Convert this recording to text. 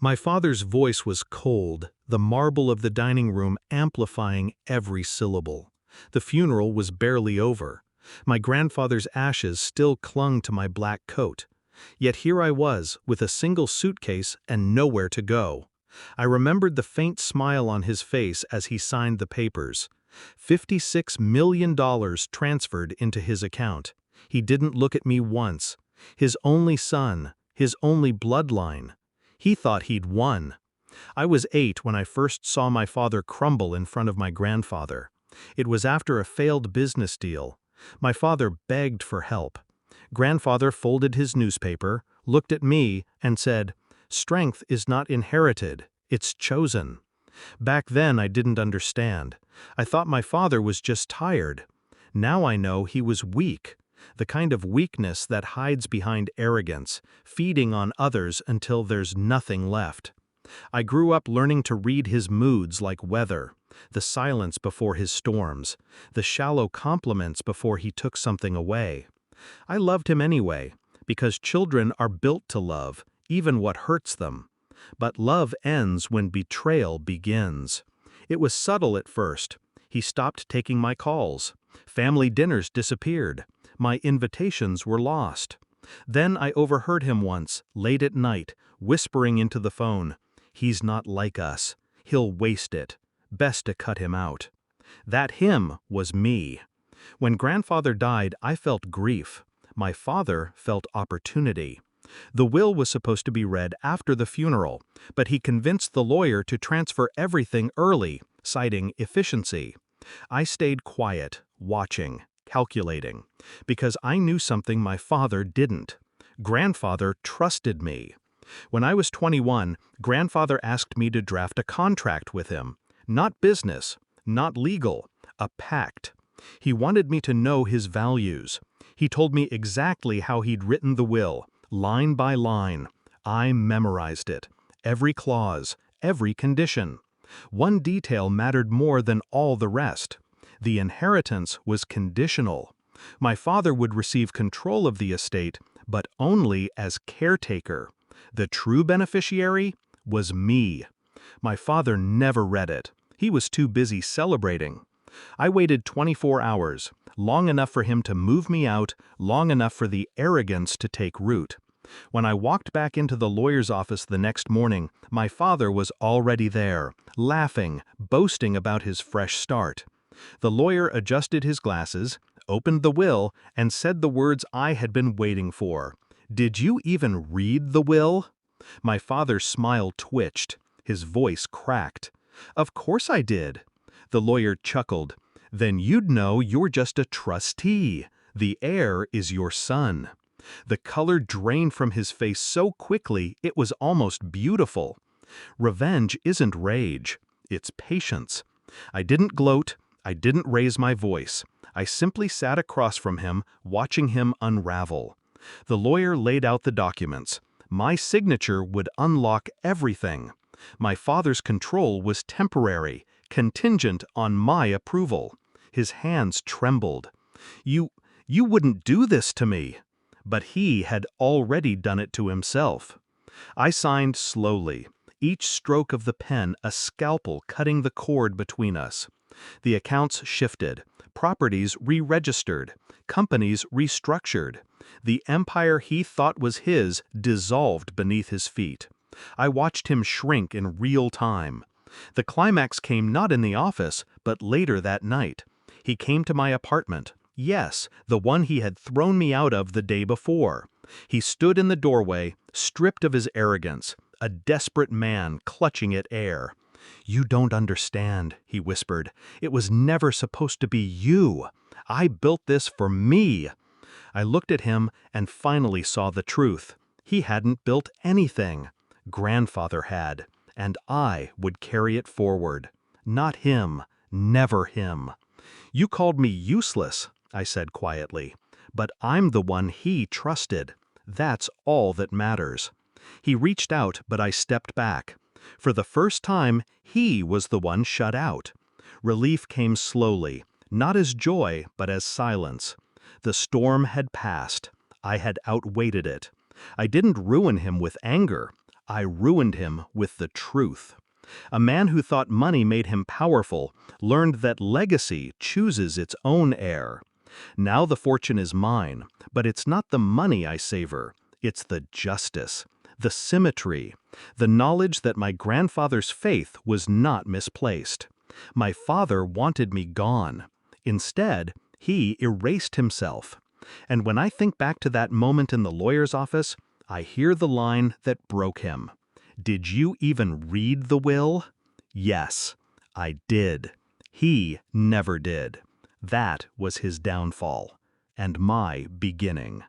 My father's voice was cold, the marble of the dining room amplifying every syllable. The funeral was barely over. My grandfather's ashes still clung to my black coat. Yet here I was, with a single suitcase and nowhere to go. I remembered the faint smile on his face as he signed the papers. $56 million transferred into his account. He didn't look at me once. His only son, his only bloodline. He thought he'd won. I was 8 when I first saw my father crumble in front of my grandfather. It was after a failed business deal. My father begged for help. Grandfather folded his newspaper, looked at me, and said, "Strength is not inherited, it's chosen." Back then I didn't understand. I thought my father was just tired. Now I know he was weak. The kind of weakness that hides behind arrogance, feeding on others until there's nothing left. I grew up learning to read his moods like weather, the silence before his storms, the shallow compliments before he took something away. I loved him anyway, because children are built to love, even what hurts them. But love ends when betrayal begins. It was subtle at first. He stopped taking my calls. Family dinners disappeared. My invitations were lost. Then I overheard him once, late at night, whispering into the phone, "He's not like us. He'll waste it. Best to cut him out." That him was me. When grandfather died, I felt grief. My father felt opportunity. The will was supposed to be read after the funeral, but he convinced the lawyer to transfer everything early, citing efficiency. I stayed quiet, watching, calculating, because I knew something my father didn't. Grandfather trusted me. When I was 21, grandfather asked me to draft a contract with him. Not business, not legal, a pact. He wanted me to know his values. He told me exactly how he'd written the will, line by line. I memorized it. Every clause, every condition. One detail mattered more than all the rest. The inheritance was conditional. My father would receive control of the estate, but only as caretaker. The true beneficiary was me. My father never read it. He was too busy celebrating. I waited 24 hours, long enough for him to move me out, long enough for the arrogance to take root. When I walked back into the lawyer's office the next morning, my father was already there, laughing, boasting about his fresh start. The lawyer adjusted his glasses, opened the will, and said the words I had been waiting for. "Did you even read the will?" My father's smile twitched. His voice cracked. "Of course I did." The lawyer chuckled. "Then you'd know you're just a trustee. The heir is your son." The color drained from his face so quickly it was almost beautiful. Revenge isn't rage. It's patience. I didn't gloat. I didn't raise my voice. I simply sat across from him, watching him unravel. The lawyer laid out the documents. My signature would unlock everything. My father's control was temporary, contingent on my approval. His hands trembled. You wouldn't do this to me." But he had already done it to himself. I signed slowly, each stroke of the pen a scalpel cutting the cord between us. The accounts shifted, properties re-registered, companies restructured. The empire he thought was his dissolved beneath his feet. I watched him shrink in real time. The climax came not in the office, but later that night. He came to my apartment. Yes, the one he had thrown me out of the day before. He stood in the doorway, stripped of his arrogance, a desperate man clutching at air. "You don't understand," he whispered. "It was never supposed to be you. I built this for me." I looked at him and finally saw the truth. He hadn't built anything. Grandfather had, and I would carry it forward. Not him, never him. "You called me useless," I said quietly, "but I'm the one he trusted. That's all that matters." He reached out, but I stepped back. For the first time, he was the one shut out. Relief came slowly, not as joy, but as silence. The storm had passed. I had outwaited it. I didn't ruin him with anger. I ruined him with the truth. A man who thought money made him powerful learned that legacy chooses its own heir. Now the fortune is mine, but it's not the money I savor, it's the justice, the symmetry, the knowledge that my grandfather's faith was not misplaced. My father wanted me gone. Instead, he erased himself. And when I think back to that moment in the lawyer's office, I hear the line that broke him. Did you even read the will? Yes, I did. He never did. That was his downfall, and my beginning.